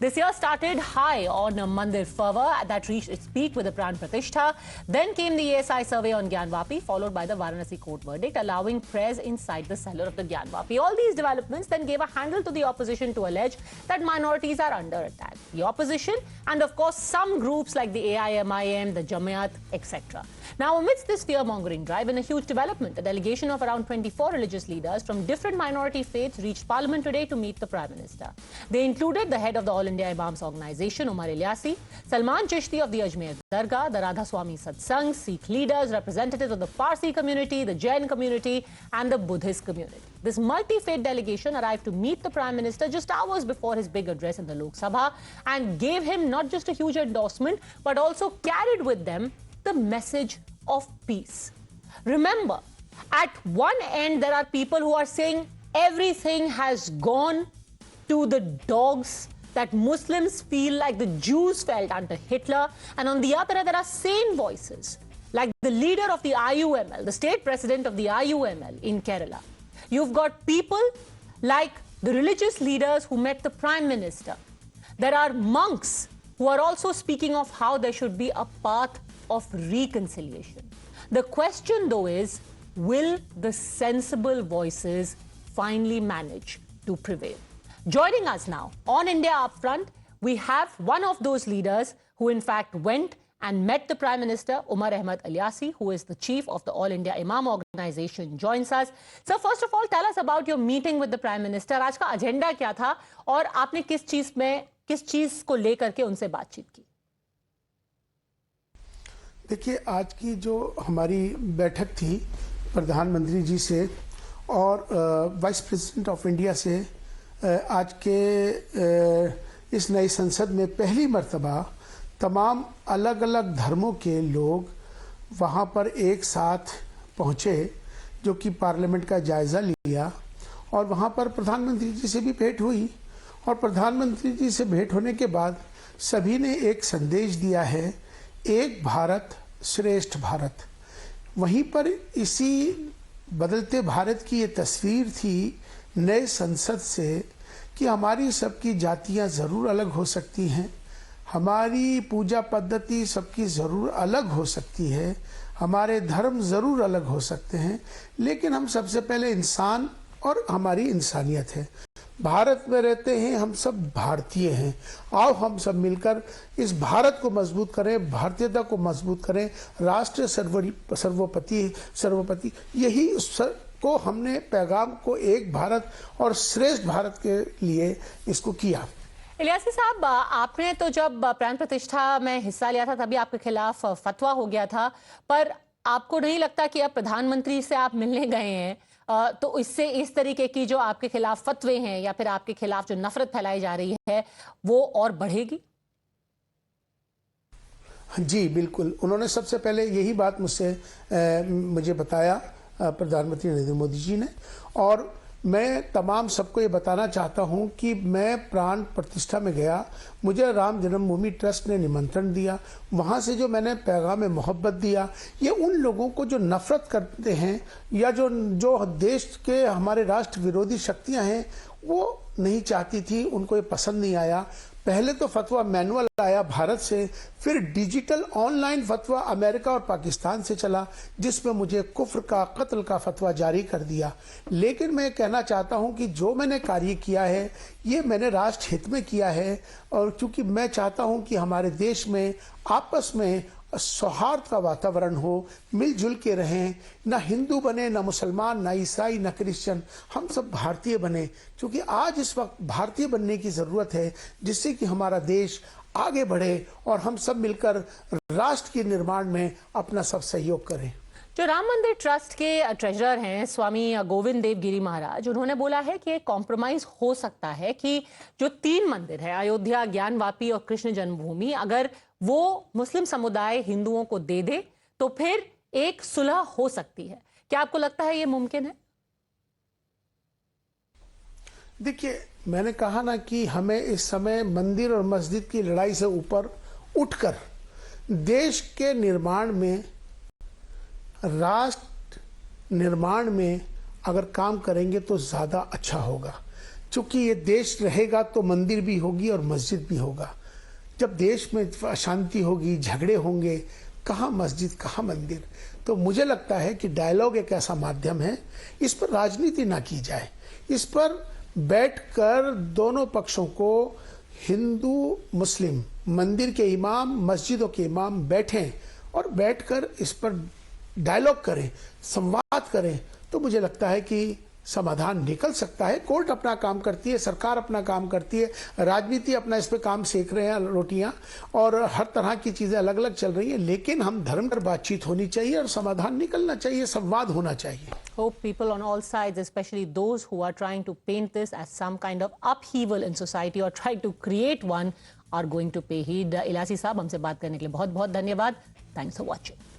This year started high on Mandir fervor that reached its peak with the Pran Pratishtha. Then came the ASI survey on Gyanvapi, followed by the Varanasi court verdict, allowing prayers inside the cellar of the Gyanvapi. All these developments then gave a handle to the opposition to allege that minorities are under attack. The opposition and, of course, some groups like the AIMIM, the Jamaat, etc. Now, amidst this fear-mongering drive, in a huge development, a delegation of around 24 religious leaders from different minority faiths reached Parliament today to meet the Prime Minister. They included the head of the All India Imams Organization, Umar Ilyasi, Salman Chishti of the Ajmer Dargah, the Radha Swami Satsang, Sikh leaders, representatives of the Parsi community, the Jain community, and the Buddhist community. This multi-faith delegation arrived to meet the Prime Minister just hours before his big address in the Lok Sabha and gave him not just a huge endorsement, but also carried with them the message of peace. Remember, at one end, there are people who are saying everything has gone to the dogs, that Muslims feel like the Jews felt under Hitler. And on the other, there are sane voices, like the leader of the IUML, the state president of the IUML in Kerala. You've got people like the religious leaders who met the Prime Minister. There are monks who are also speaking of how there should be a path of reconciliation. The question, though, is, will the sensible voices finally manage to prevail? Joining us now on India Upfront, we have one of those leaders who in fact went and met the Prime Minister, Umar Ahmad Ilyasi, who is the chief of the All India Imam Organization, joins us. So first of all, tell us about your meeting with the Prime Minister. आज का agenda क्या था और आपने किस चीज को लेकर के उनसे बातचीत की? देखिए, आज की जो हमारी बैठक थी प्रधानमंत्री जी से और वाइस प्रेसिडेंट ऑफ इंडिया से, आज के इस नई संसद में पहली मर्तबा तमाम अलग अलग धर्मों के लोग वहाँ पर एक साथ पहुँचे, जो कि पार्लियामेंट का जायज़ा लिया। और वहाँ पर प्रधानमंत्री जी से भी भेंट हुई और प्रधानमंत्री जी से भेंट होने के बाद सभी ने एक संदेश दिया है, एक भारत श्रेष्ठ भारत। वहीं पर इसी बदलते भारत की ये तस्वीर थी नए संसद से कि हमारी सबकी जातियां ज़रूर अलग हो सकती हैं, हमारी पूजा पद्धति सबकी ज़रूर अलग हो सकती है, हमारे धर्म ज़रूर अलग हो सकते हैं, लेकिन हम सबसे पहले इंसान और हमारी इंसानियत है। भारत में रहते हैं, हम सब भारतीय हैं। आओ हम सब मिलकर इस भारत को मजबूत करें, भारतीयता को मजबूत करें, राष्ट्र सर्वोपति यही को हमने पैगाम को एक भारत और श्रेष्ठ भारत के लिए इसको किया। इलियासी साहब, आपने तो जब प्राण प्रतिष्ठा में हिस्सा लिया था तभी आपके खिलाफ फतवा हो गया था, पर आपको नहीं लगता कि अब प्रधानमंत्री से आप मिलने गए हैं तो इससे इस तरीके की जो आपके खिलाफ फतवे हैं या फिर आपके खिलाफ जो नफरत फैलाई जा रही है वो और बढ़ेगी? जी बिल्कुल, उन्होंने सबसे पहले यही बात मुझे बताया प्रधानमंत्री नरेंद्र मोदी जी ने। और मैं तमाम सबको ये बताना चाहता हूँ कि मैं प्राण प्रतिष्ठा में गया, मुझे राम जन्मभूमि ट्रस्ट ने निमंत्रण दिया, वहाँ से जो मैंने पैगाम मोहब्बत दिया, ये उन लोगों को जो नफरत करते हैं या जो देश के हमारे राष्ट्र विरोधी शक्तियाँ हैं वो नहीं चाहती थी, उनको ये पसंद नहीं आया। पहले तो फतवा मैनुअल आया भारत से, फिर डिजिटल ऑनलाइन फतवा अमेरिका और पाकिस्तान से चला, जिसमें मुझे कुफ्र का, कत्ल का फतवा जारी कर दिया। लेकिन मैं कहना चाहता हूं कि जो मैंने कार्य किया है ये मैंने राष्ट्र हित में किया है, और क्योंकि मैं चाहता हूं कि हमारे देश में आपस में सौहार्द का वातावरण हो, मिलजुल के रहें, ना हिंदू बने, ना मुसलमान, ना ईसाई, ना क्रिश्चियन, हम सब भारतीय बने, क्योंकि आज इस वक्त भारतीय बनने की ज़रूरत है, जिससे कि हमारा देश आगे बढ़े और हम सब मिलकर राष्ट्र के निर्माण में अपना सब सहयोग करें। जो राम मंदिर ट्रस्ट के ट्रेजरर हैं स्वामी गोविंद देव गिरी महाराज, उन्होंने बोला है कि एक कॉम्प्रोमाइज हो सकता है कि जो 3 मंदिर है, अयोध्या, ज्ञानवापी और कृष्ण जन्मभूमि, अगर वो मुस्लिम समुदाय हिंदुओं को दे दे तो फिर एक सुलह हो सकती है। क्या आपको लगता है ये मुमकिन है? देखिए, मैंने कहा ना कि हमें इस समय मंदिर और मस्जिद की लड़ाई से ऊपर उठकर देश के निर्माण में, राष्ट्र निर्माण में अगर काम करेंगे तो ज़्यादा अच्छा होगा। चूंकि ये देश रहेगा तो मंदिर भी होगी और मस्जिद भी होगा। जब देश में अशांति होगी, झगड़े होंगे, कहाँ मस्जिद कहाँ मंदिर। तो मुझे लगता है कि डायलॉग एक ऐसा माध्यम है, इस पर राजनीति ना की जाए, इस पर बैठकर दोनों पक्षों को, हिंदू मुस्लिम, मंदिर के इमाम, मस्जिदों के इमाम बैठें और बैठकर इस पर डायलॉग करें, संवाद करें, तो मुझे लगता है कि समाधान निकल सकता है। कोर्ट अपना काम करती है, सरकार अपना काम करती है, राजनीति अपना इस पे काम सेक रहे हैं रोटियां, और हर तरह की चीजें अलग अलग चल रही हैं, लेकिन हम धर्म पर बातचीत होनी चाहिए और समाधान निकलना चाहिए, संवाद होना चाहिए। Hope people on all sides, especially those who are trying to paint this as some kind of upheaval in society or try to create one, are going to pay heed. इलासी साहब, हमसे बात करने के लिए बहुत बहुत धन्यवाद. Thanks for watching.